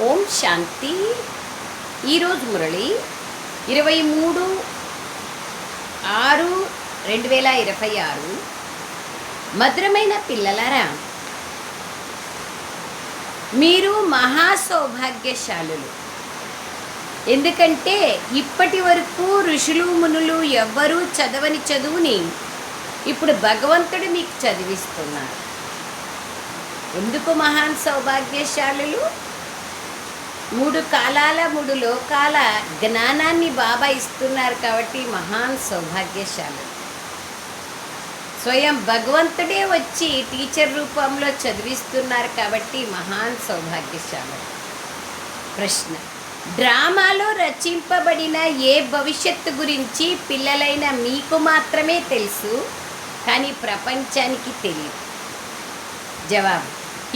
ఓం శాంతి. ఈరోజు మురళి 23/6/2026. మధురమైన పిల్లలారా, మీరు మహా సౌభాగ్యశాలులు. ఎందుకంటే ఇప్పటి వరకు ఋషులు మునులు ఎవ్వరూ చదవని చదువుని ఇప్పుడు భగవంతుడు మీకు చదివిస్తున్నారు. ఎందుకు మహాన్ సౌభాగ్యశాలులు? 3 కాలాల 3 లోకాల జ్ఞానాన్ని బాబా ఇస్తున్నారు కాబట్టి మహాన్ సౌభాగ్యశాలులు. స్వయం భగవంతుడే వచ్చి టీచర్ రూపంలో చదివిస్తున్నారు కాబట్టి మహాన్ సౌభాగ్యశాలులు. ప్రశ్న: డ్రామాలో రచింపబడిన ఏ భవిష్యత్తు గురించి పిల్లలైన మీకు మాత్రమే తెలుసు, కానీ ప్రపంచానికి తెలియదు? జవాబు: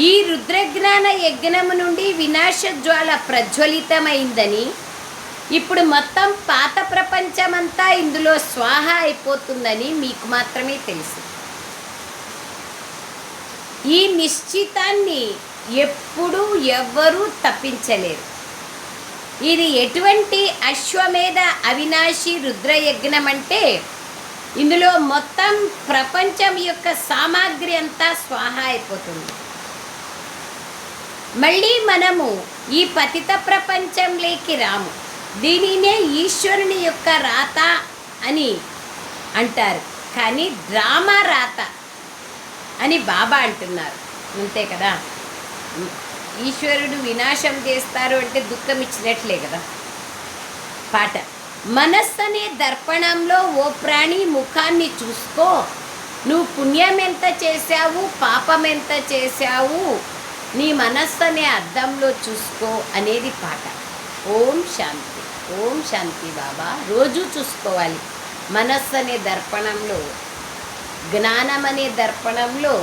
ఈ రుద్రజ్ఞాన యజ్ఞము నుండి వినాశ జ్వాల ప్రజ్వలితమైందని, ఇప్పుడు మొత్తం పాత ప్రపంచమంతా ఇందులో స్వాహ అయిపోతుందని మీకు మాత్రమే తెలుసు. ఈ నిశ్చితాన్ని ఎప్పుడూ ఎవ్వరూ తప్పించలేరు. ఇది ఎటువంటి అశ్వమేధ అవినాశి రుద్రయజ్ఞం అంటే, ఇందులో మొత్తం ప్రపంచం యొక్క సామాగ్రి అంతా స్వాహ అయిపోతుంది. మళ్ళీ మనము ఈ పతిత ప్రపంచంలోకి రాము. దీనినే ఈశ్వరుని యొక్క రాత అని అంటారు, కానీ డ్రామా రాత అని బాబా అంటున్నారు. అంతే కదా, ఈశ్వరుడు వినాశం చేస్తారు అంటే దుఃఖం ఇచ్చినట్లే కదా. పాట: మనస్సు అనే దర్పణంలో ఓ ప్రాణి ముఖాన్ని చూసుకో, నువ్వు పుణ్యం ఎంత చేశావు, పాపం ఎంత చేశావు, నీ మనస్సు అనే అద్దంలో చూసుకో అనేది పాట. ఓం శాంతి. ఓం శాంతి. బాబా రోజు చూసుకోవాలి. మనస్సు అనే దర్పణంలో, జ్ఞానం అనే దర్పణంలో,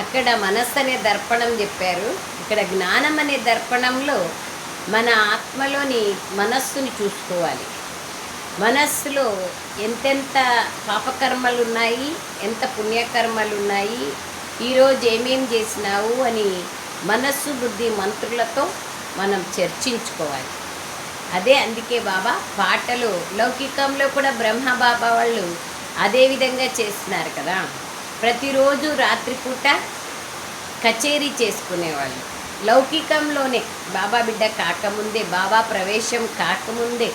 అక్కడ మనస్సు అనే దర్పణం చెప్పారు, ఇక్కడ జ్ఞానం అనే దర్పణంలో మన ఆత్మలోని మనస్సుని చూసుకోవాలి. మనస్సులో ఎంతెంత పాపకర్మలు ఉన్నాయి, ఎంత పుణ్యకర్మలు ఉన్నాయి, ఈరోజు ఏమేం చేసినావు అని మనస్సు బుద్ధి మంత్రులతో మనం చర్చించుకోవాలి. అదే అందుకే బాబా పాటలు, లౌకికంలో కూడా బ్రహ్మ బాబా వాళ్ళు అదే విధంగా చేస్తున్నారు కదా. ప్రతిరోజు రాత్రిపూట కచేరీ చేసుకునేవాళ్ళు. లౌకికంలోనే బాబా బిడ్డ కాకముందే, బాబా ప్రవేశం కాకముందే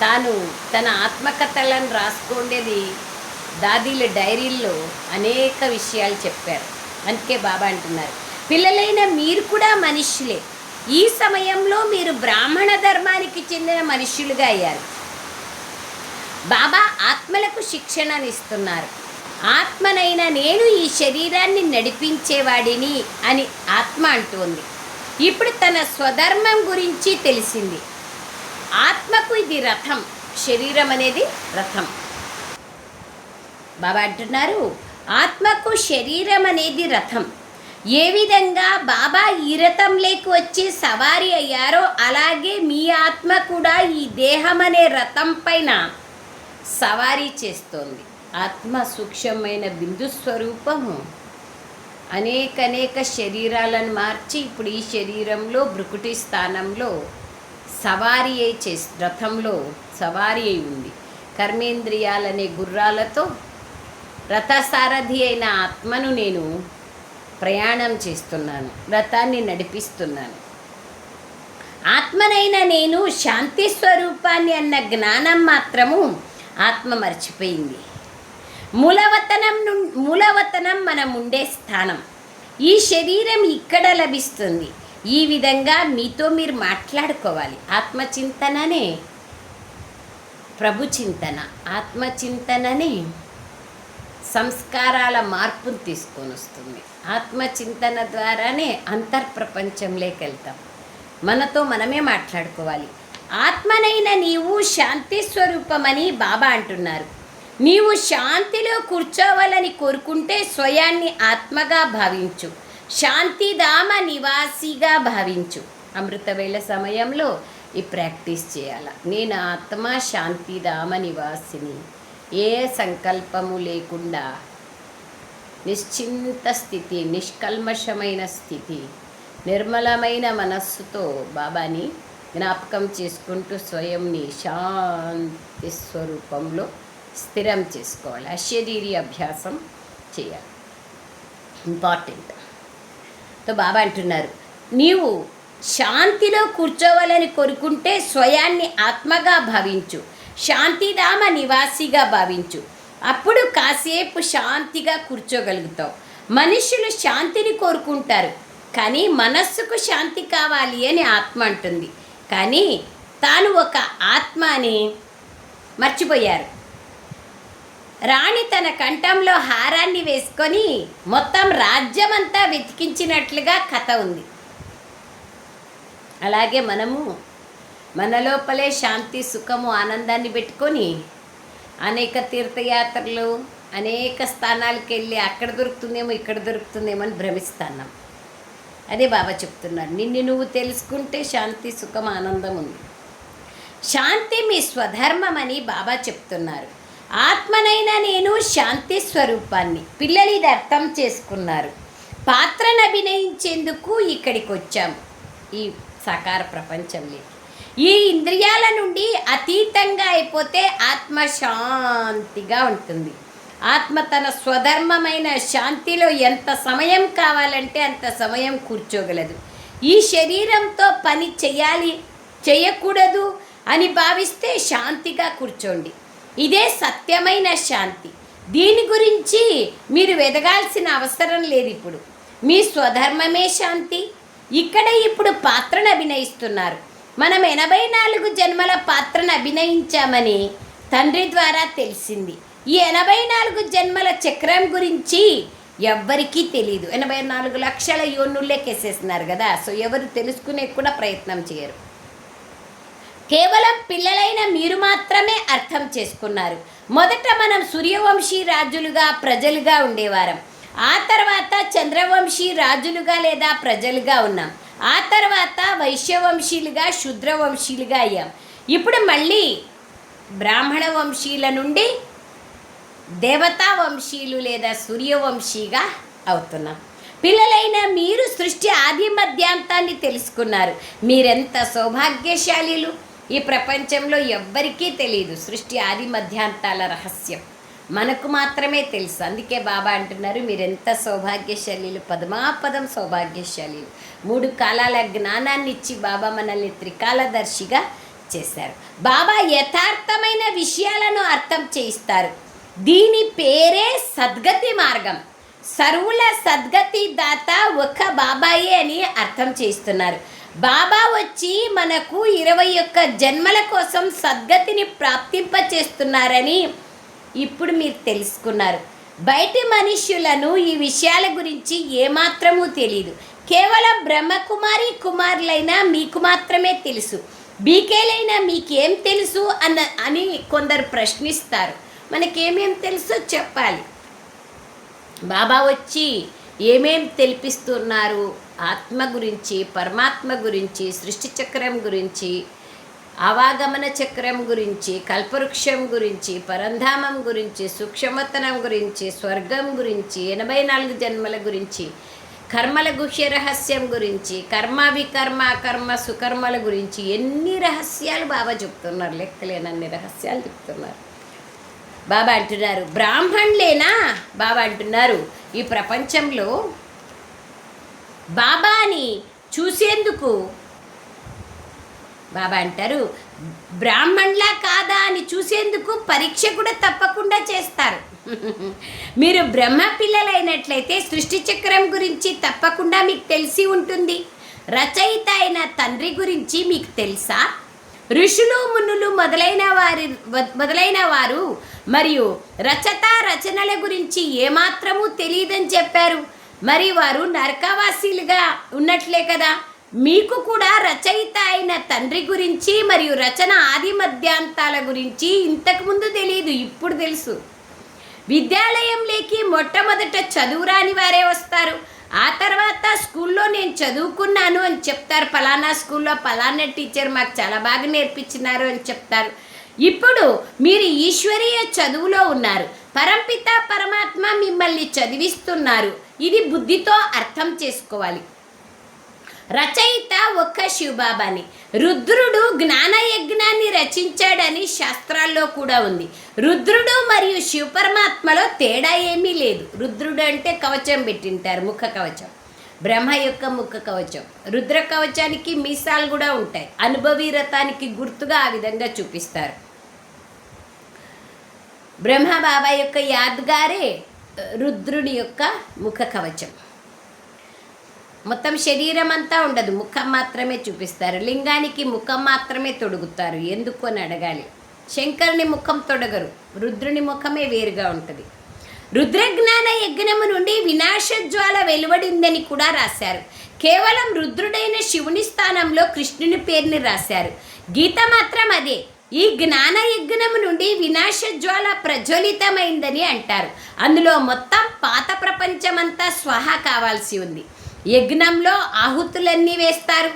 తాను తన ఆత్మకథలను రాసుకుండేది. దాదీల డైరీల్లో అనేక విషయాలు చెప్పారు. అందుకే బాబా అంటున్నారు, పిల్లలైన మీరు కూడా మనుష్యులే. ఈ సమయంలో మీరు బ్రాహ్మణ ధర్మానికి చెందిన మనుష్యులుగా అయ్యారు. బాబా ఆత్మలకు శిక్షణనిస్తున్నారు. ఆత్మనైనా నేను ఈ శరీరాన్ని నడిపించేవాడిని అని ఆత్మ అంటోంది. ఇప్పుడు తన స్వధర్మం గురించి తెలిసింది. ఆత్మకు ఇది రథం, శరీరం అనేది రథం. బాబా అంటున్నారు, ఆత్మకు శరీరం అనేది రథం. ఏ విధంగా బాబా ఈ రథంలోకి వచ్చి సవారీ అయ్యారో అలాగే మీ ఆత్మ కూడా ఈ దేహం అనే రథం పైన సవారీ చేస్తోంది. ఆత్మ సూక్ష్మమైన బిందు స్వరూపము అనేక శరీరాలను మార్చి ఇప్పుడు ఈ శరీరంలో భృకుటి స్థానంలో సవారీ అయి రథంలో సవారీ అయి ఉంది. కర్మేంద్రియాలనే గుర్రాలతో రథసారథి అయిన ఆత్మను నేను ప్రయాణం చేస్తున్నాను, రథాన్ని నడిపిస్తున్నాను. ఆత్మనైన నేను శాంతి స్వరూపాన్ని అన్న జ్ఞానం మాత్రము ఆత్మ మర్చిపోయింది. మూలవతనం మనం ఉండే స్థానం. ఈ శరీరం ఇక్కడ లభిస్తుంది. ఈ విధంగా మీతో మీరు మాట్లాడుకోవాలి. ఆత్మచింతననే ప్రభు చింతన. ఆత్మచింతననే సంస్కారాల మార్పును తీసుకొని వస్తుంది. ఆత్మచింతన ద్వారానే అంతర్ప్రపంచంలోకి వెళ్తాం. మనతో మనమే మాట్లాడుకోవాలి. ఆత్మనైన నీవు శాంతి స్వరూపమని బాబా అంటున్నారు. నీవు శాంతిలో కూర్చోవాలని కోరుకుంటే స్వయాన్ని ఆత్మగా భావించు, శాంతిధామ నివాసిగా భావించు. అమృతవేళ సమయంలో ఈ ప్రాక్టీస్ చేయాలి. నేను ఆత్మ శాంతిధామ నివాసిని. ఏ సంకల్పము లేకుండా నిశ్చింత స్థితి, నిష్కల్మషమైన స్థితి, నిర్మలమైన మనస్సుతో బాబాని జ్ఞాపకం చేసుకుంటూ స్వయంని శాంతి స్వరూపంలో స్థిరం చేసుకోవాలి. అశరీరీ అభ్యాసం చేయాలి, ఇంపార్టెంట్. తో బాబా అంటున్నారు, నీవు శాంతిలో కూర్చోవాలని కోరుకుంటే స్వయాన్ని ఆత్మగా భావించు, శాంతిధామ నివాసిగా భావించు. అప్పుడు కాసేపు శాంతిగా కూర్చోగలుగుతావు. మనుషులు శాంతిని కోరుకుంటారు, కానీ మనస్సుకు శాంతి కావాలి అని ఆత్మ అంటుంది. కానీ తాను ఒక ఆత్మ అని మర్చిపోయారు. రాణి తన కంఠంలో హారాన్ని వేసుకొని మొత్తం రాజ్యమంతా వెతికించినట్లుగా కథ ఉంది. అలాగే మనము మన లోపలే శాంతి, సుఖము, ఆనందాన్ని పెట్టుకొని అనేక తీర్థయాత్రలు, అనేక స్థానాలకు వెళ్ళి అక్కడ దొరుకుతుందేమో ఇక్కడ దొరుకుతుందేమో అని భ్రమిస్తున్నాం. అదే బాబా చెప్తున్నారు, నిన్ను నువ్వు తెలుసుకుంటే శాంతి, సుఖం, ఆనందం ఉంది. శాంతి మీ స్వధర్మం అని బాబా చెప్తున్నారు. ఆత్మనైనా నేను శాంతి స్వరూపాన్ని. పిల్లలు ఇది అర్థం చేసుకున్నారు. పాత్రను అభినయించేందుకు ఇక్కడికి వచ్చాము, ఈ సాకార ప్రపంచంలో. ఈ ఇంద్రియాల నుండి అతీతంగా అయిపోతే ఆత్మ శాంతిగా ఉంటుంది. ఆత్మ తన స్వధర్మమైన శాంతిలో ఎంత సమయం కావాలంటే అంత సమయం కూర్చోగలదు. ఈ శరీరంతో పని చేయాలి, చేయకూడదు అని భావిస్తే శాంతిగా కూర్చోండి. ఇదే సత్యమైన శాంతి. దీని గురించి మీరు వెదగాల్సిన అవసరం లేదు. ఇప్పుడు మీ స్వధర్మమే శాంతి. ఇక్కడ ఇప్పుడు పాత్రను అభినయిస్తున్నారు. మనం 84 జన్మల పాత్రను అభినయించామని తండ్రి ద్వారా తెలిసింది. ఈ 84 జన్మల చక్రం గురించి ఎవ్వరికీ తెలియదు. 84 లక్షల యోనుల్లేకేసేస్తున్నారు కదా. సో ఎవరు తెలుసుకునే కూడా ప్రయత్నం చేయరు. కేవలం పిల్లలైన మీరు మాత్రమే అర్థం చేసుకున్నారు. మొదట మనం సూర్యవంశీ రాజులుగా, ప్రజలుగా ఉండేవారం. ఆ తర్వాత చంద్రవంశీ రాజులుగా లేదా ప్రజలుగా ఉన్నాం. ఆ తర్వాత వైశ్యవంశీలుగా, శూద్రవంశీలుగా అయ్యాం. ఇప్పుడు మళ్ళీ బ్రాహ్మణ వంశీల నుండి దేవతా వంశీలు లేదా సూర్యవంశీగా అవుతున్నాం. పిల్లలైన మీరు సృష్టి ఆది మధ్యాంతాన్ని తెలుసుకున్నారు. మీరెంత సౌభాగ్యశాలీలు. ఈ ప్రపంచంలో ఎవ్వరికీ తెలియదు సృష్టి ఆది మధ్యాంతాల రహస్యం. మనకు మాత్రమే తెలుసు. అందుకే బాబా అంటున్నారు, మీరెంత సౌభాగ్యశాలీలు, పదమాపదం సౌభాగ్యశాలీలు. 3 కాలాల జ్ఞానాన్ని ఇచ్చి బాబా మనల్ని త్రికాలదర్శిగా చేశారు. బాబా యథార్థమైన విషయాలను అర్థం చేయిస్తారు. దీని పేరే సద్గతి మార్గం. సర్వుల సద్గతి దాత ఒక బాబాయే అని అర్థం చేస్తున్నారు. బాబా వచ్చి మనకు 21 జన్మల కోసం సద్గతిని ప్రాప్తింపచేస్తున్నారని ఇప్పుడు మీరు తెలుసుకున్నారు. బయటి మనుష్యులను ఈ విషయాల గురించి ఏమాత్రమూ తెలియదు. కేవలం బ్రహ్మకుమారి కుమారులైనా మీకు మాత్రమే తెలుసు. బీకేలైనా మీకేం తెలుసు అని కొందరు ప్రశ్నిస్తారు. మనకేమేం తెలుసో చెప్పాలి. బాబా వచ్చి ఏమేం తెలిపిస్తున్నారు? ఆత్మ గురించి, పరమాత్మ గురించి, సృష్టి చక్రం గురించి, ఆవాగమన చక్రం గురించి, కల్పవృక్షం గురించి, పరంధామం గురించి, సూక్ష్మతనం గురించి, స్వర్గం గురించి, 84 జన్మల గురించి, కర్మల గుహ్య రహస్యం గురించి, కర్మ వికర్మ కర్మ సుకర్మల గురించి ఎన్ని రహస్యాలు బాబా చెప్తున్నారు. లెక్కలేనన్ని రహస్యాలు చెప్తున్నారు. బాబా అంటున్నారు, బ్రాహ్మణులేనా? బాబా అంటున్నారు, ఈ ప్రపంచంలో బాబాని చూసేందుకు బాబా అంటారు, బ్రాహ్మణులా కాదా అని చూసేందుకు పరీక్ష కూడా తప్పకుండా చేస్తారు. మీరు బ్రహ్మ పిల్లలైనట్లయితే సృష్టి చక్రం గురించి తప్పకుండా మీకు తెలిసి ఉంటుంది. రచయిత అయిన తండ్రి గురించి మీకు తెలుసా? ఋషులు మునులు మొదలైన వారు మరియు రచనల గురించి ఏమాత్రమూ తెలియదని చెప్పారు. మరి వారు నరకవాసీలుగా ఉన్నట్లే కదా. మీకు కూడా రచయిత అయిన తండ్రి గురించి మరియు రచన ఆది మధ్యాంతాల గురించి ఇంతకుముందు తెలియదు, ఇప్పుడు తెలుసు. విద్యాలయంలోకి మొట్టమొదట చదువురాని వారే వస్తారు. ఆ తర్వాత స్కూల్లో నేను చదువుకున్నాను అని చెప్తారు. ఫలానా స్కూల్లో ఫలానా టీచర్ మాకు చాలా బాగా నేర్పించినారు అని చెప్తారు. ఇప్పుడు మీరు ఈశ్వరీయ చదువులో ఉన్నారు. పరంపిత పరమాత్మ మిమ్మల్ని చదివిస్తున్నారు. ఇది బుద్ధితో అర్థం చేసుకోవాలి. రచయిత ఒక్క శివబాబాని. రుద్రుడు జ్ఞాన యజ్ఞాన్ని రచించాడని శాస్త్రాల్లో కూడా ఉంది. రుద్రుడు మరియు శివపరమాత్మలో తేడా ఏమీ లేదు. రుద్రుడు అంటే కవచం పెట్టింటారు, ముఖ కవచం. బ్రహ్మ యొక్క ముఖ కవచం. రుద్ర కవచానికి మీసాలు కూడా ఉంటాయి. అనుభవీ రథానికి గుర్తుగా ఆ విధంగా చూపిస్తారు. బ్రహ్మ బాబా యొక్క యాద్గారే రుద్రుడి యొక్క ముఖ కవచం. మొత్తం శరీరం అంతా ఉండదు, ముఖం మాత్రమే చూపిస్తారు. లింగానికి ముఖం మాత్రమే తొడుగుతారు. ఎందుకు అని అడగాలి. శంకరుని ముఖం తొడగరు, రుద్రుని ముఖమే వేరుగా ఉంటుంది. రుద్రజ్ఞాన యజ్ఞము నుండి వినాశజ్వాల వెలువడిందని కూడా రాశారు. కేవలం రుద్రుడైన శివుని స్థానంలో కృష్ణుని పేరుని రాశారు. గీత మాత్రం అదే. ఈ జ్ఞాన యజ్ఞము నుండి వినాశజ్వాల ప్రజ్వలితమైందని అంటారు. అందులో మొత్తం పాత ప్రపంచమంతా స్వహ కావాల్సి ఉంది. యజ్ఞంలో ఆహుతులన్నీ వేస్తారు.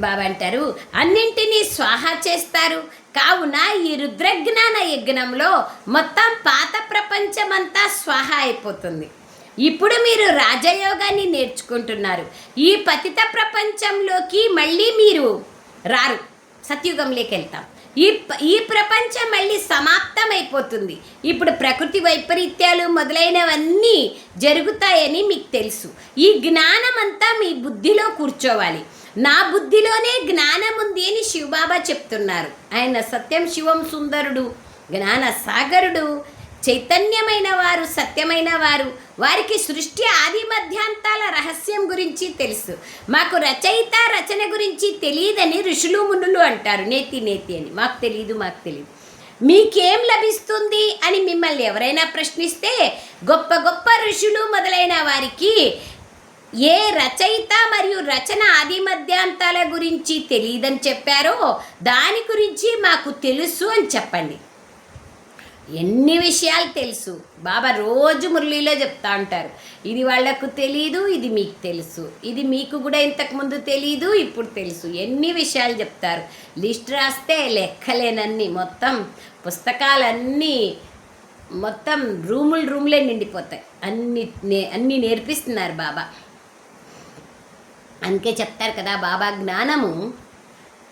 బాబా అంటారు అన్నింటినీ స్వాహ చేస్తారు. కావున ఈ రుద్రజ్ఞాన యజ్ఞంలో మొత్తం పాత ప్రపంచమంతా స్వాహ అయిపోతుంది. ఇప్పుడు మీరు రాజయోగాన్ని నేర్చుకుంటున్నారు. ఈ పతిత ప్రపంచంలోకి మళ్ళీ మీరు రారు, సత్యుగంలోకి వెళ్తాం. ఈ ప్రపంచం మళ్ళీ సమాప్తమైపోతుంది. ఇప్పుడు ప్రకృతి వైపరీత్యాలు మొదలైనవన్నీ జరుగుతాయని మీకు తెలుసు. ఈ జ్ఞానం అంతా మీ బుద్ధిలో కూర్చోవాలి. నా బుద్ధిలోనే జ్ఞానం ఉంది అని శివబాబా చెప్తున్నారు. ఆయన సత్యం శివం సుందరుడు, జ్ఞాన సాగరుడు, చైతన్యమైన వారు, సత్యమైన వారు. వారికి సృష్టి ఆది మధ్యాంతాల రహస్యం గురించి తెలుసు. మాకు రచయిత రచన గురించి తెలియదని ఋషులు మునులు అంటారు. నేతి నేతి అని. మాకు తెలియదు. మీకేం లభిస్తుంది అని మిమ్మల్ని ఎవరైనా ప్రశ్నిస్తే గొప్ప గొప్ప ఋషులు మొదలైన వారికి ఏ రచయిత మరియు రచన ఆది మధ్యాంతాల గురించి తెలియదని చెప్పారో దాని గురించి మాకు తెలుసు అని చెప్పండి. ఎన్ని విషయాలు తెలుసు బాబా రోజు మురళీలో చెప్తా ఉంటారు. ఇది వాళ్లకు తెలీదు, ఇది మీకు తెలుసు. ఇది మీకు కూడా ఇంతకుముందు తెలీదు, ఇప్పుడు తెలుసు. ఎన్ని విషయాలు చెప్తారు. లిస్ట్ రాస్తే లెక్కలేనన్ని. మొత్తం పుస్తకాలన్నీ మొత్తం రూములే నిండిపోతాయి. అన్నీ నేర్పిస్తున్నారు బాబా. అందుకే చెప్తారు కదా, బాబా జ్ఞానము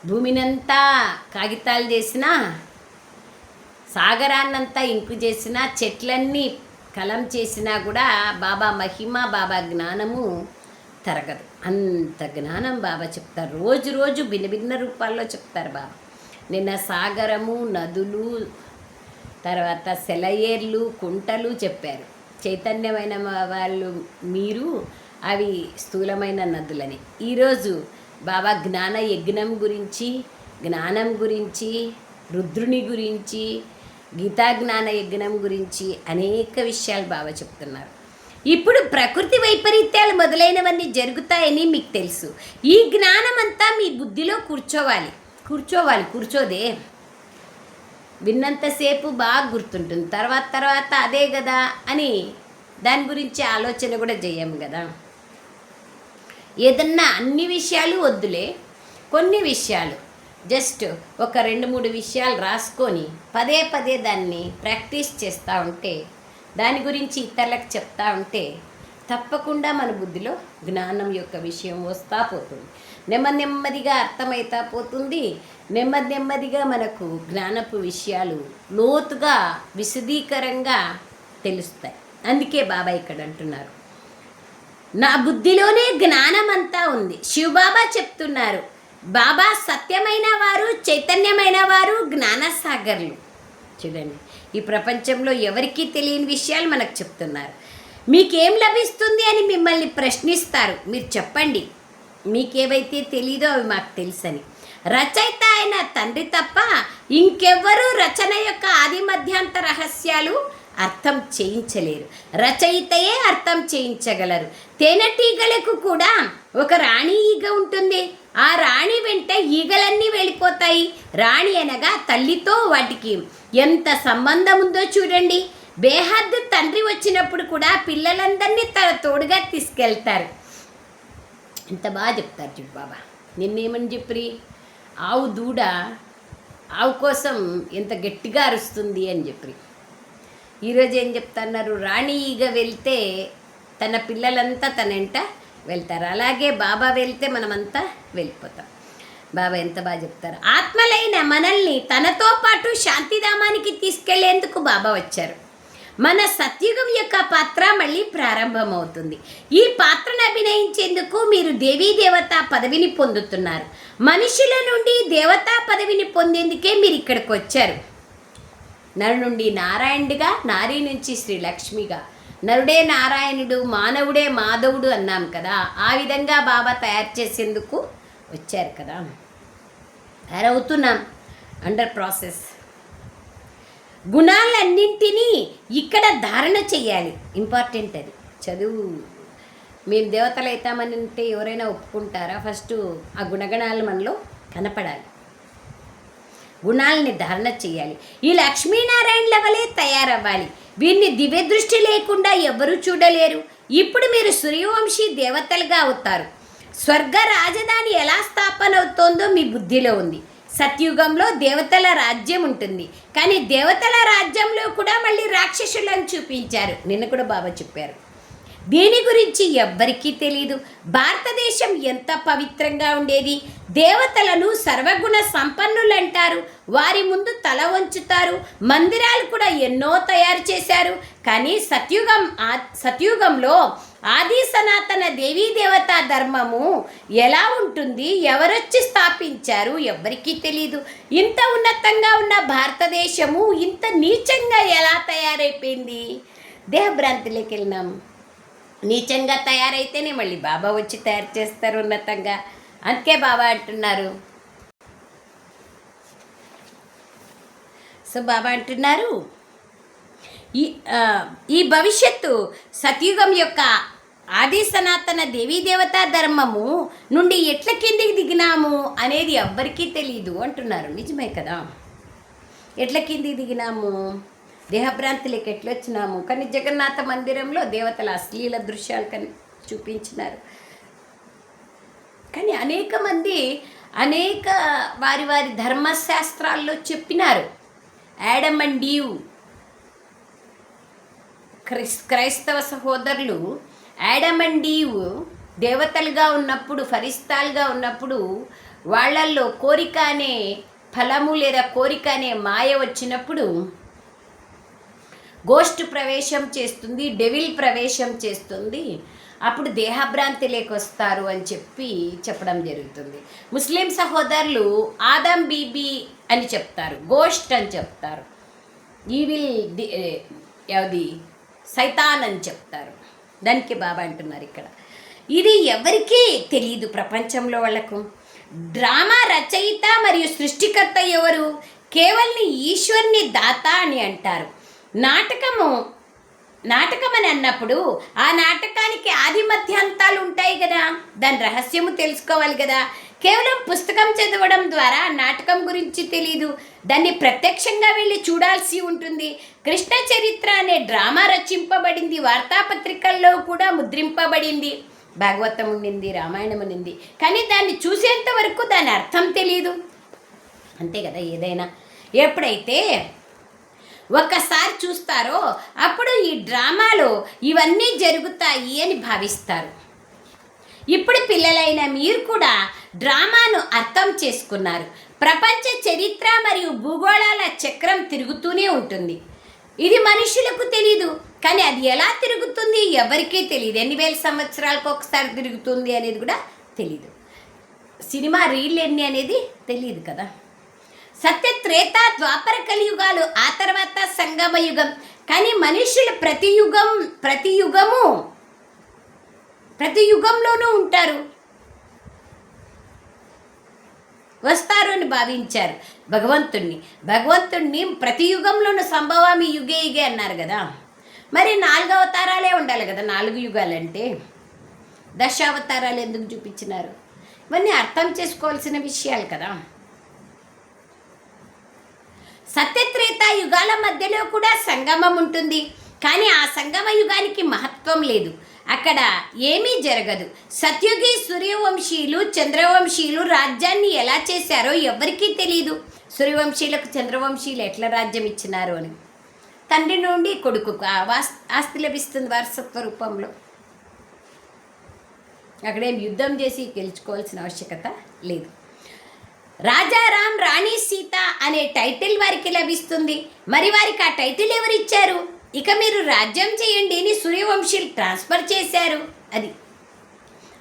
భూమినంతా కాగితాలు చేసినా, సాగరాన్నంతా ఇంకు చేసినా, చెట్లన్నీ కలం చేసినా కూడా బాబా మహిమ, బాబా జ్ఞానము తరగదు. అంత జ్ఞానం బాబా చెప్తారు. రోజు భిన్న రూపాల్లో చెప్తారు బాబా. నిన్న సాగరము, నదులు, తర్వాత సెలయేర్లు, కుంటలు చెప్పారు. చైతన్యమైన వాళ్ళు మీరు, అవి స్థూలమైన నదులని. ఈరోజు బాబా జ్ఞాన యజ్ఞం గురించి, జ్ఞానం గురించి, రుద్రుని గురించి, గీతా జ్ఞాన యజ్ఞం గురించి అనేక విషయాలు బాబా చెప్తున్నారు. ఇప్పుడు ప్రకృతి వైపరీత్యాలు మొదలైనవన్నీ జరుగుతాయని మీకు తెలుసు. ఈ జ్ఞానం అంతా మీ బుద్ధిలో కూర్చోదే. విన్నంతసేపు బాగా గుర్తుంటుంది. తర్వాత అదే కదా అని దాని గురించి ఆలోచన కూడా చేయము కదా. ఏదన్నా అన్ని విషయాలు వద్దులే, కొన్ని విషయాలు జస్ట్ ఒక 2-3 విషయాలు రాసుకొని పదే దాన్ని ప్రాక్టీస్ చేస్తూ ఉంటే, దాని గురించి ఇతరులకు చెప్తా ఉంటే తప్పకుండా మన బుద్ధిలో జ్ఞానం యొక్క విషయం వస్తూ పోతుంది. నెమ్మదిగా అర్థమవుతా పోతుంది. నెమ్మదిగా మనకు జ్ఞానపు విషయాలు లోతుగా విశదీకరంగా తెలుస్తాయి. అందుకే బాబా ఇక్కడ అంటున్నారు, నా బుద్ధిలోనే జ్ఞానం అంతా ఉంది. శివబాబా చెప్తున్నారు, బాబా సత్యమైన వారు, చైతన్యమైన వారు, జ్ఞానసాగర్లు. చూడండి, ఈ ప్రపంచంలో ఎవరికీ తెలియని విషయాలు మనకు చెప్తున్నారు. మీకేం లభిస్తుంది అని మిమ్మల్ని ప్రశ్నిస్తారు. మీరు చెప్పండి, మీకేవైతే తెలీదో అవి మాకు తెలుసని. రచయిత అయిన తండ్రి తప్ప ఇంకెవ్వరూ రచన యొక్క ఆది మధ్యాంత రహస్యాలు అర్థం చేయించలేరు. రచయితయే అర్థం చేయించగలరు. తేనెటీగలకు కూడా ఒక రాణి ఈగ ఉంటుంది. ఆ రాణి వెంట ఈగలన్నీ వెళ్ళిపోతాయి. రాణి అనగా తల్లితో వాటికి ఎంత సంబంధం ఉందో చూడండి. బేహద్దు తండ్రి వచ్చినప్పుడు కూడా పిల్లలందరినీ తన తోడుగా తీసుకెళ్తారు. ఎంత బాగా చెప్తారు చూడు బాబా. నిన్నేమని చెప్పి, ఆవు దూడ ఆవు కోసం ఎంత గట్టిగా అరుస్తుంది అని చెప్పి. ఈరోజు ఏం చెప్తున్నారు, రాణి ఈగ వెళ్తే తన పిల్లలంతా తనంట వెళ్తారు. అలాగే బాబా వెళ్తే మనమంతా వెళ్ళిపోతాం. బాబా ఎంత బాగా చెప్తారు. ఆత్మలైన మనల్ని తనతో పాటు శాంతిధామానికి తీసుకెళ్లేందుకు బాబా వచ్చారు. మన సత్యుగం యొక్క పాత్ర మళ్ళీ ప్రారంభమవుతుంది. ఈ పాత్రను అభినయించేందుకు మీరు దేవీ దేవతా పదవిని పొందుతున్నారు. మనుషుల నుండి దేవతా పదవిని పొందేందుకే మీరు ఇక్కడికి వచ్చారు. నరు నుండి నారాయణుడిగా, నారీ నుంచి శ్రీ లక్ష్మిగా, నరుడే నారాయణుడు, మానవుడే మాధవుడు అన్నాం కదా. ఆ విధంగా బాబా తయారు చేసేందుకు వచ్చారు కదా. తయారవుతున్నాం, అండర్ ప్రాసెస్. గుణాలన్నింటినీ ఇక్కడ ధారణ చెయ్యాలి. ఇంపార్టెంట్ అది. చదువు మేము దేవతలు అవుతామని అంటే ఎవరైనా ఒప్పుకుంటారా? ఫస్ట్ ఆ గుణగణాలు మనలో కనపడాలి. గుణాలని ధారణ చేయాలి. ఈ లక్ష్మీనారాయణల వలె తయారవ్వాలి. వీరిని దివ్య దృష్టి లేకుండా ఎవరూ చూడలేరు. ఇప్పుడు మీరు సూర్యవంశీ దేవతలుగా అవుతారు. స్వర్గ రాజధాని ఎలా స్థాపన అవుతోందో మీ బుద్ధిలో ఉంది. సత్యుగంలో దేవతల రాజ్యం ఉంటుంది, కానీ దేవతల రాజ్యంలో కూడా మళ్ళీ రాక్షసులను చూపించారు. నిన్న కూడా బాబా చెప్పారు. దీని గురించి ఎవ్వరికీ తెలీదు. భారతదేశం ఎంత పవిత్రంగా ఉండేది. దేవతలను సర్వగుణ సంపన్నులు అంటారు. వారి ముందు తల వంచుతారు. మందిరాలు కూడా ఎన్నో తయారు చేశారు. కానీ సత్యుగంలో ఆది సనాతన దేవీ దేవతా ధర్మము ఎలా ఉంటుంది, ఎవరొచ్చి స్థాపించారు, ఎవ్వరికీ తెలీదు. ఇంత ఉన్నతంగా ఉన్న భారతదేశము ఇంత నీచంగా ఎలా తయారైపోయింది? దేహభ్రాంతిలోకి వెళ్ళినాం. నీచంగా తయారైతేనే మళ్ళీ బాబా వచ్చి తయారు చేస్తారు ఉన్నతంగా. అందుకే బాబా అంటున్నారు. సో బాబా అంటున్నారు, ఈ భవిష్యత్తు సత్యుగం యొక్క ఆది సనాతన దేవీ దేవతా ధర్మము నుండి ఎట్ల కిందికి దిగినాము అనేది ఎవ్వరికీ తెలియదు అంటున్నారు. నిజమే కదా. ఎట్ల కిందికి దిగినాము, దేహభ్రాంతిలోకి ఎట్లొచ్చినాము. కానీ జగన్నాథ మందిరంలో దేవతల అశ్లీల దృశ్యాలు చూపించినారు. కానీ అనేక మంది అనేక వారి వారి ధర్మశాస్త్రాల్లో చెప్పినారు. యాడమ్ అండ్ ఈవ్ క్రైస్తవ సహోదరులు యాడమ్ అండ్ ఈవ్ దేవతలుగా ఉన్నప్పుడు, ఫరిస్తాలుగా ఉన్నప్పుడు వాళ్ళల్లో కోరిక అనే ఫలము లేదా కోరిక అనే మాయ వచ్చినప్పుడు గోష్ఠ ప్రవేశం చేస్తుంది, డెవిల్ ప్రవేశం చేస్తుంది. అప్పుడు దేహభ్రాంతి లేకొస్తారు అని చెప్పడం జరుగుతుంది. ముస్లిం సహోదరులు ఆదం బీబీ అని చెప్తారు, గోష్ఠ్ అని చెప్తారు, యావది సైతాన్ అని చెప్తారు. దానికి బాబా అంటున్నారు ఇక్కడ. ఇది ఎవరికీ తెలియదు ప్రపంచంలో వాళ్ళకు. డ్రామా రచయిత మరియు సృష్టికర్త ఎవరు? కేవలం ఈశ్వరుని దాత అని అంటారు. నాటకం అని అన్నప్పుడు ఆ నాటకానికి ఆది మధ్యాంతాలు ఉంటాయి కదా. దాని రహస్యము తెలుసుకోవాలి కదా. కేవలం పుస్తకం చదవడం ద్వారా నాటకం గురించి తెలీదు. దాన్ని ప్రత్యక్షంగా వెళ్ళి చూడాల్సి ఉంటుంది. కృష్ణ చరిత్ర అనే డ్రామా రచింపబడింది, వార్తాపత్రికల్లో కూడా ముద్రింపబడింది, భాగవతం ఉండింది, రామాయణం ఉండింది. కానీ దాన్ని చూసేంత వరకు దాని అర్థం తెలియదు. అంతే కదా. ఏదైనా ఎప్పుడైతే ఒక్కసారి చూస్తారో అప్పుడు ఈ డ్రామాలో ఇవన్నీ జరుగుతాయి అని భావిస్తారు. ఇప్పుడు పిల్లలైన మీరు కూడా డ్రామాను అర్థం చేసుకున్నారు. ప్రపంచ చరిత్ర మరియు భూగోళాల చక్రం తిరుగుతూనే ఉంటుంది. ఇది మనుషులకు తెలీదు, కానీ అది ఎలా తిరుగుతుంది ఎవరికీ తెలియదు. ఎన్ని వేల సంవత్సరాలకు ఒకసారి తిరుగుతుంది అనేది కూడా తెలీదు. సినిమా రీల్ ఎన్ని అనేది తెలియదు కదా. సత్య త్రేత ద్వాపర కలియుగాలు, ఆ తర్వాత సంగమ యుగం. కానీ మనుషులు ప్రతి యుగంలోనూ ఉంటారు, వస్తారు అని భావించారు భగవంతుణ్ణి ప్రతి యుగంలోనూ సంభవామి యుగే యుగే అన్నారు కదా. మరి 4 అవతారాలే ఉండాలి కదా. 4 యుగాలంటే దశావతారాలు ఎందుకు చూపించినారు? ఇవన్నీ అర్థం చేసుకోవాల్సిన విషయాలు కదా. సత్యత్రేత యుగాల మధ్యలో కూడా సంగమం ఉంటుంది, కానీ ఆ సంగమ యుగానికి మహత్వం లేదు. అక్కడ ఏమీ జరగదు. సత్యుగి సూర్యవంశీయులు చంద్రవంశీయులు రాజ్యాన్ని ఎలా చేశారో ఎవరికీ తెలియదు. సూర్యవంశీయులకు చంద్రవంశీయులు ఎట్లా రాజ్యం ఇచ్చినారు అని. తండ్రి నుండి కొడుకుకు ఆస్తి లభిస్తుంది వారసత్వ రూపంలో. అక్కడేం యుద్ధం చేసి గెలుచుకోవాల్సిన ఆవశ్యకత లేదు. రాజారాం రాణి సీత అనే టైటిల్ వారికి లభిస్తుంది. మరి వారికి ఆ టైటిల్ ఎవరిచ్చారు? ఇక మీరు రాజ్యం చేయండి అని సూర్యవంశీలు ట్రాన్స్ఫర్ చేశారు. అది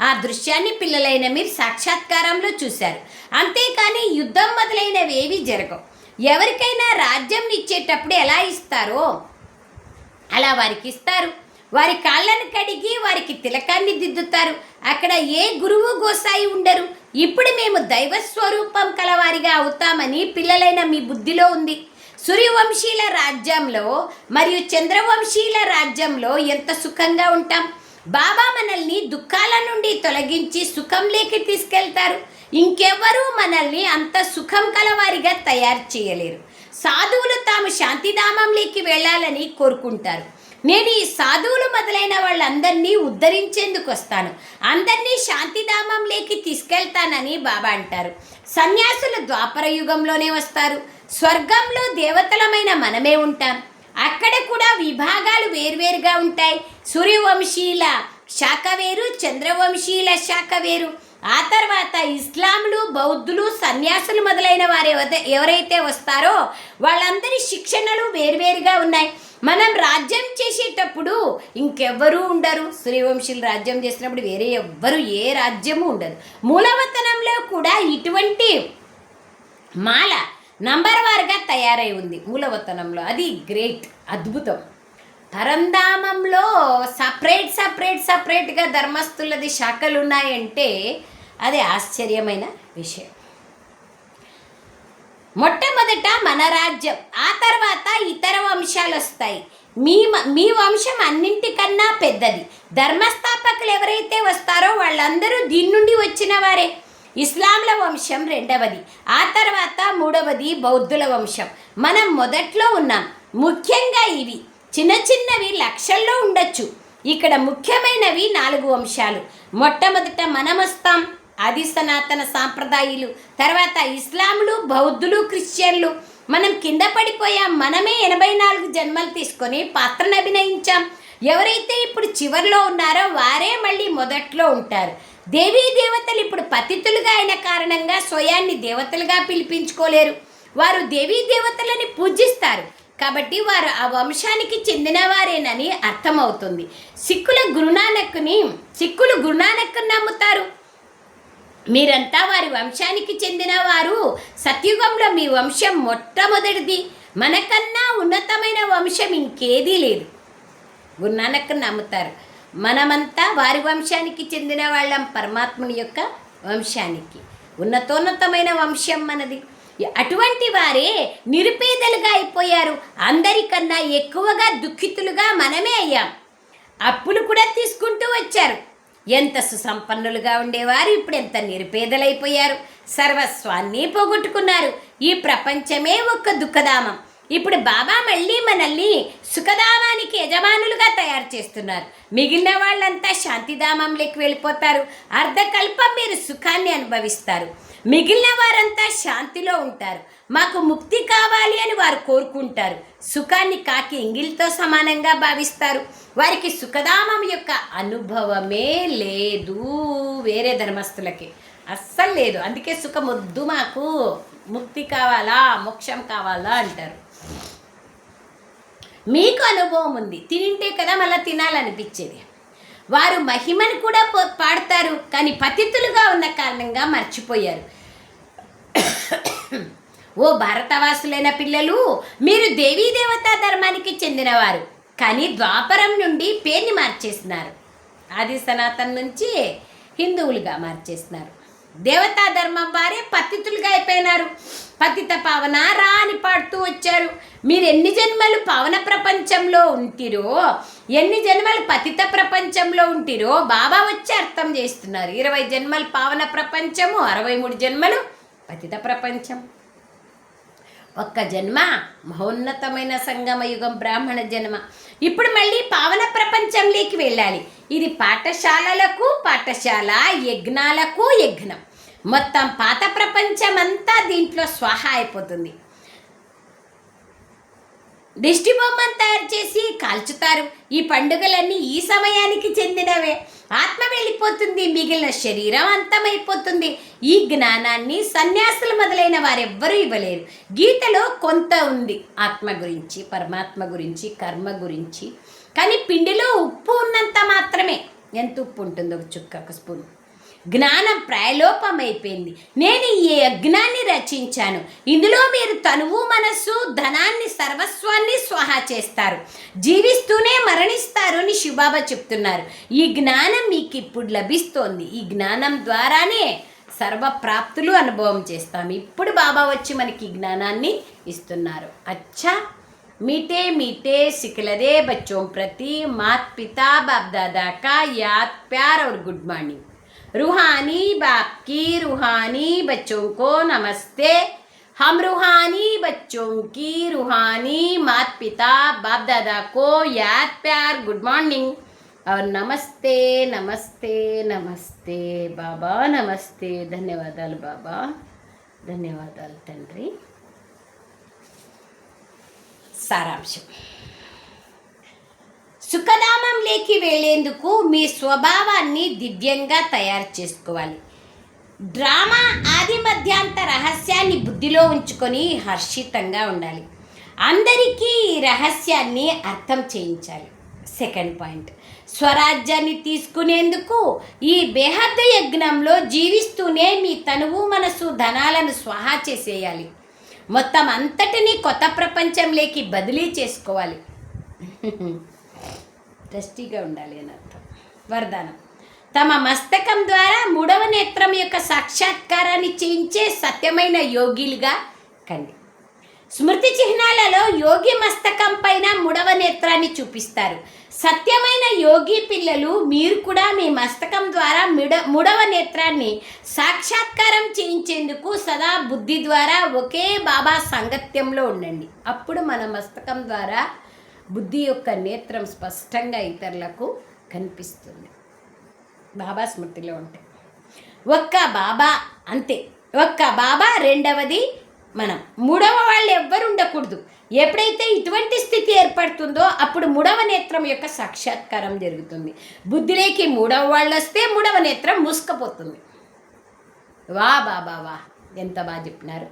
ఆ దృశ్యాన్ని పిల్లలైన మీరు సాక్షాత్కారంలో చూశారు. అంతేకాని యుద్ధం మొదలైనవి ఏవి జరగవు. ఎవరికైనా రాజ్యం ఇచ్చేటప్పుడు ఎలా ఇస్తారో అలా వారికి ఇస్తారు. వారి కాళ్ళను కడిగి వారికి తిలకాన్ని దిద్దుతారు. అక్కడ ఏ గురువు గోసాయి ఉండరు. ఇప్పుడు మేము దైవస్వరూపం కలవారిగా అవుతామని పిల్లలైన మీ బుద్ధిలో ఉంది. సూర్యవంశీల రాజ్యంలో మరియు చంద్రవంశీల రాజ్యంలో ఎంత సుఖంగా ఉంటాం. బాబా మనల్ని దుఃఖాల నుండి తొలగించి సుఖంలోకి తీసుకెళ్తారు. ఇంకెవ్వరూ మనల్ని అంత సుఖం కలవారిగా తయారు చేయలేరు. సాధువులు తాము శాంతిధామంలోకి వెళ్ళాలని కోరుకుంటారు. నేను ఈ సాధువులు మొదలైన వాళ్ళందరినీ ఉద్ధరించేందుకు వస్తాను, అందరినీ శాంతిధామంలోకి తీసుకెళ్తానని బాబా అంటారు. సన్యాసులు ద్వాపర యుగంలోనే వస్తారు. స్వర్గంలో దేవతలమైన మనమే ఉంటాం. అక్కడ కూడా విభాగాలు వేర్వేరుగా ఉంటాయి. సూర్యవంశీల శాఖ వేరు, చంద్రవంశీల శాఖ వేరు. ఆ తర్వాత ఇస్లాంలు, బౌద్ధులు, సన్యాసులు మొదలైన వారు ఎవరైతే వస్తారో వాళ్ళందరి శిక్షణలు వేర్వేరుగా ఉన్నాయి. మనం రాజ్యం చేసేటప్పుడు ఇంకెవ్వరూ ఉండరు. సూర్యవంశీలు రాజ్యం చేసినప్పుడు వేరే ఎవ్వరు ఏ రాజ్యము ఉండదు. మూలవతనంలో కూడా ఇటువంటి మాల నంబర్ వారుగా తయారై ఉంది మూలవతనంలో. అది గ్రేట్, అద్భుతం. పరంధామంలో సపరేట్గా ధర్మస్థులది శాఖలు ఉన్నాయంటే అది ఆశ్చర్యమైన విషయం. మొట్టమొదట మన రాజ్యం, ఆ తర్వాత ఇతర వంశాలు వస్తాయి. మీ వంశం అన్నింటికన్నా పెద్దది. ధర్మస్థాపకులు ఎవరైతే వస్తారో వాళ్ళందరూ దీని నుండి వచ్చిన వారే. ఇస్లాంల వంశం రెండవది, ఆ తర్వాత మూడవది బౌద్ధుల వంశం. మనం మొదట్లో ఉన్నాం. ముఖ్యంగా ఇవి చిన్నవి లక్షల్లో ఉండొచ్చు. ఇక్కడ ముఖ్యమైనవి 4 వంశాలు. మొట్టమొదట మనం వస్తాం, ఆది సనాతన సాంప్రదాయులు. తర్వాత ఇస్లాంలు, బౌద్ధులు, క్రిస్టియన్లు. మనం కింద పడిపోయాం. మనమే 84 జన్మలు తీసుకొని పాత్రను అభినయించాం. ఎవరైతే ఇప్పుడు చివరిలో ఉన్నారో వారే మళ్ళీ మొదట్లో ఉంటారు. దేవీ దేవతలు ఇప్పుడు పతితులుగా అయిన కారణంగా స్వయాన్ని దేవతలుగా పిలిపించుకోలేరు. వారు దేవీ దేవతలని పూజిస్తారు కాబట్టి వారు ఆ వంశానికి చెందినవారేనని అర్థమవుతుంది. సిక్కులు గురునానక్ను నమ్ముతారు. మీరంతా వారి వంశానికి చెందినవారు. సత్యుగంలో మీ వంశం మొట్టమొదటిది. మనకన్నా ఉన్నతమైన వంశం ఇంకేదీ లేదు. గురునానక్ను నమ్ముతారు. మనమంతా వారి వంశానికి చెందిన వాళ్ళం. పరమాత్ముని యొక్క వంశానికి ఉన్నతోన్నతమైన వంశం మనది. అటువంటి వారే నిరుపేదలుగా అయిపోయారు. అందరికన్నా ఎక్కువగా దుఃఖితులుగా మనమే అయ్యాం. అప్పులు కూడా తీసుకుంటూ వచ్చారు. ఎంత సుసంపన్నులుగా ఉండేవారు, ఇప్పుడు ఎంత నిరుపేదలైపోయారు. సర్వస్వాన్ని పోగొట్టుకున్నారు. ఈ ప్రపంచమే ఒక దుఃఖధామం. ఇప్పుడు బాబా మళ్ళీ మనల్ని సుఖధామానికి యజమానులుగా తయారు చేస్తున్నారు. మిగిలిన వాళ్ళంతా శాంతిధామంలోకి వెళ్ళిపోతారు. అర్ధకల్పం మీరు సుఖాన్ని అనుభవిస్తారు. మిగిలిన వారంతా శాంతిలో ఉంటారు. మాకు ముక్తి కావాలి అని వారు కోరుకుంటారు. సుఖాన్ని కాకి ఎంగిలితో సమానంగా భావిస్తారు. వారికి సుఖధామం యొక్క అనుభవమే లేదు. వేరే ధర్మస్థులకి అస్సలు లేదు. అందుకే సుఖం వద్దు, మాకు ముక్తి కావాలా, మోక్షం కావాలా అంటారు. మీకు అనుభవం ఉంది, తింటే కదా మళ్ళీ తినాలనిపించేది. వారు మహిమను కూడా పాడతారు, కానీ పతితులుగా ఉన్న కారణంగా మర్చిపోయారు. ఓ భారతవాసులైన పిల్లలు, మీరు దేవీ దేవతా ధర్మానికి చెందినవారు, కానీ ద్వాపరం నుండి పేరుని మార్చేస్తున్నారు. ఆది సనాతన్ నుంచి హిందువులుగా మార్చేస్తున్నారు. దేవతా ధర్మం వారే పతితులుగా అయిపోయినారు. పతిత పావన రా అని పాడుతూ వచ్చారు. మీరు ఎన్ని జన్మలు పావన ప్రపంచంలో ఉంటిరో, ఎన్ని జన్మలు పతిత ప్రపంచంలో ఉంటిరో బాబా వచ్చి అర్థం చేస్తున్నారు. 20 జన్మలు పావన ప్రపంచము, 63 జన్మలు పతిత ప్రపంచం. ఒక్క జన్మ మహోన్నతమైన సంగమయుగం బ్రాహ్మణ జన్మ. ఇప్పుడు మళ్ళీ పావన ప్రపంచంలోకి వెళ్ళాలి. ఇది పాఠశాలలకు పాఠశాల, యజ్ఞాలకు యజ్ఞం. మొత్తం పాత ప్రపంచం అంతా దీంట్లో స్వాహ అయిపోతుంది. దిష్టి బొమ్మను తయారు చేసి కాల్చుతారు. ఈ పండుగలన్నీ ఈ సమయానికి చెందినవే. ఆత్మ వెళ్ళిపోతుంది, మిగిలిన శరీరం అంతమైపోతుంది. ఈ జ్ఞానాన్ని సన్యాసులు మొదలైన వారెవ్వరూ ఇవ్వలేరు. గీతలో కొంత ఉంది ఆత్మ గురించి, పరమాత్మ గురించి, కర్మ గురించి. కానీ పిండిలో ఉప్పు ఉన్నంత మాత్రమే. ఎంత ఉప్పు ఉంటుందో ఒక చుక్క, ఒక స్పూన్. జ్ఞానం ప్రాయలోపమైపోయింది. నేను ఈ యజ్ఞాన్ని రచించాను. ఇందులో మీరు తనువు, మనస్సు, ధనాన్ని, సర్వస్వాన్ని స్వాహా చేస్తారు. జీవిస్తూనే మరణిస్తారు అని శివబాబా చెప్తున్నారు. ఈ జ్ఞానం మీకు ఇప్పుడు లభిస్తోంది. ఈ జ్ఞానం ద్వారానే సర్వప్రాప్తులు అనుభవం చేస్తాం. ఇప్పుడు బాబా వచ్చి మనకి ఈ జ్ఞానాన్ని ఇస్తున్నారు. అచ్చా मीठे मीठे सिखलरे बच्चों प्रति माता पिता बाप दादा का याद प्यार और गुड मॉर्निंग। रूहानी बाप की रूहानी बच्चों को नमस्ते। हम रूहानी बच्चों की रूहानी माता पिता बाप दादा को याद प्यार गुड मॉर्निंग और नमस्ते नमस्ते नमस्ते बाबा नमस्ते। ధన్యవాదాలు బాబా, ధన్యవాదాలు తండ్రి. సారాంశం: సుఖధామంలోకి వెళ్ళేందుకు మీ స్వభావాన్ని దివ్యంగా తయారు చేసుకోవాలి. డ్రామా ఆది మధ్యాంత రహస్యాన్ని బుద్ధిలో ఉంచుకొని హర్షితంగా ఉండాలి. అందరికీ ఈ రహస్యాన్ని అర్థం చేయించాలి. సెకండ్ పాయింట్: స్వరాజ్యాన్ని తీసుకునేందుకు ఈ బేహద్దు యజ్ఞంలో జీవిస్తూనే మీ తనువు, మనసు, ధనాలను స్వాహా చేసేయాలి. మొత్తం అంతటినీ కొత్త ప్రపంచంలోకి బదిలీ చేసుకోవాలి. ట్రస్టీగా ఉండాలి అని అర్థం. వరదానం: తమ మస్తకం ద్వారా మూడవ నేత్రం యొక్క సాక్షాత్కారాన్ని చేయించే సత్యమైన యోగిలుగా కండి. స్మృతి చిహ్నాలలో యోగి మస్తకం పైన మూడవ నేత్రాన్ని చూపిస్తారు. సత్యమైన యోగి పిల్లలు, మీరు కూడా మీ మస్తకం ద్వారా మూడవ నేత్రాన్ని సాక్షాత్కారం చేయించేందుకు సదా బుద్ధి ద్వారా ఒకే బాబా సాంగత్యంలో ఉండండి. అప్పుడు మన మస్తకం ద్వారా బుద్ధి యొక్క నేత్రం స్పష్టంగా ఇతరులకు కనిపిస్తుంది. బాబా స్మృతిలో ఉంటాయి. ఒక్క బాబా, అంతే. ఒక్క బాబా. రెండవది మనం. మూడవ వాళ్ళు ఎవ్వరు ఉండకూడదు. ఎప్పుడైతే ఇటువంటి స్థితి ఏర్పడుతుందో అప్పుడు మూడవ నేత్రం యొక్క సాక్షాత్కారం జరుగుతుంది. బుద్ధిలోకి మూడవ వాళ్ళు వస్తే మూడవ నేత్రం మూసుకపోతుంది. వా బాబా వా, ఎంత బాగా చెప్పినారు.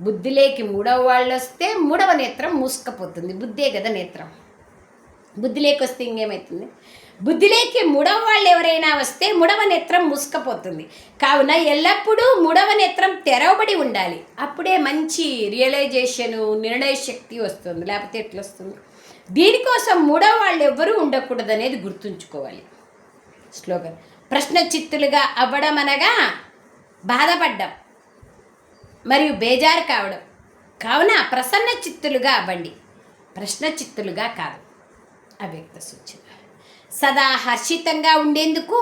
బుద్ధిలోకి మూడవ వాళ్ళు వస్తే మూడవ నేత్రం మూసుకపోతుంది. బుద్ధే కదా నేత్రం. బుద్ధిలోకి వస్తే ఇంకేమవుతుంది? బుద్ధిలోకి మూడవ వాళ్ళు ఎవరైనా వస్తే మూడవ నేత్రం మూసుకపోతుంది. కావున ఎల్లప్పుడూ మూడవ నేత్రం తెరవబడి ఉండాలి. అప్పుడే మంచి రియలైజేషను, నిర్ణయ శక్తి వస్తుంది. లేకపోతే ఎట్లా వస్తుంది? దీనికోసం మూడవ వాళ్ళు ఎవ్వరూ ఉండకూడదు అనేది గుర్తుంచుకోవాలి. స్లోగన్: ప్రశ్న చిత్తులుగా అవ్వడం అనగా బాధపడ్డం మరియు బేజారు కావడం. కావున ప్రసన్న చిత్తులుగా అవ్వండి, ప్రశ్న చిత్తులుగా కాదు. అవ్యక్త సూచన: సదా హర్షితంగా ఉండేందుకు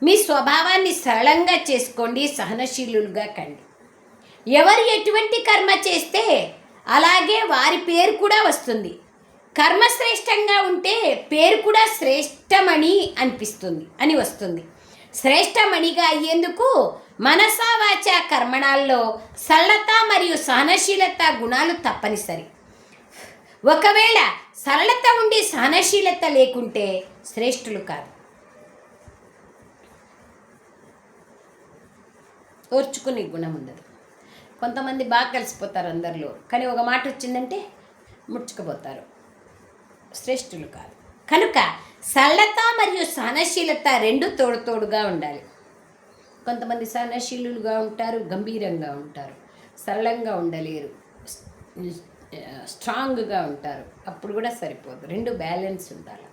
మీ స్వభావాన్ని సరళంగా చేసుకోండి, సహనశీలుగా కండి. ఎవరు ఎటువంటి కర్మ చేస్తే అలాగే వారి పేరు కూడా వస్తుంది. కర్మ శ్రేష్టంగా ఉంటే పేరు కూడా శ్రేష్టమణి అని వస్తుంది. శ్రేష్టమణిగా అయ్యేందుకు మనసా వాచ కర్మణాల్లో సరళత మరియు సహనశీలత గుణాలు తప్పనిసరి. ఒకవేళ సరళత ఉండి సహనశీలత లేకుంటే శ్రేష్ఠులు కాదు. ఓర్చుకునే గుణం ఉండదు. కొంతమంది బాగా కలిసిపోతారు అందరిలో, కానీ ఒక మాట వచ్చిందంటే ముడుచుకుపోతారు. శ్రేష్ఠులు కాదు. కనుక సరళత మరియు సహనశీలత రెండు తోడుగా ఉండాలి. కొంతమంది సహనశీలుగా ఉంటారు, గంభీరంగా ఉంటారు, సరళంగా ఉండలేరు, స్ట్రాంగ్గా ఉంటారు. అప్పుడు కూడా సరిపోదు. రెండు బ్యాలెన్స్ ఉండాలి.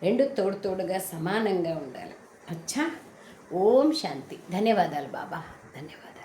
రెండు తోడుగా సమానంగా ఉండాలి. అచ్చా. ఓం శాంతి. ధన్యవాదాలు బాబా, ధన్యవాదాలు.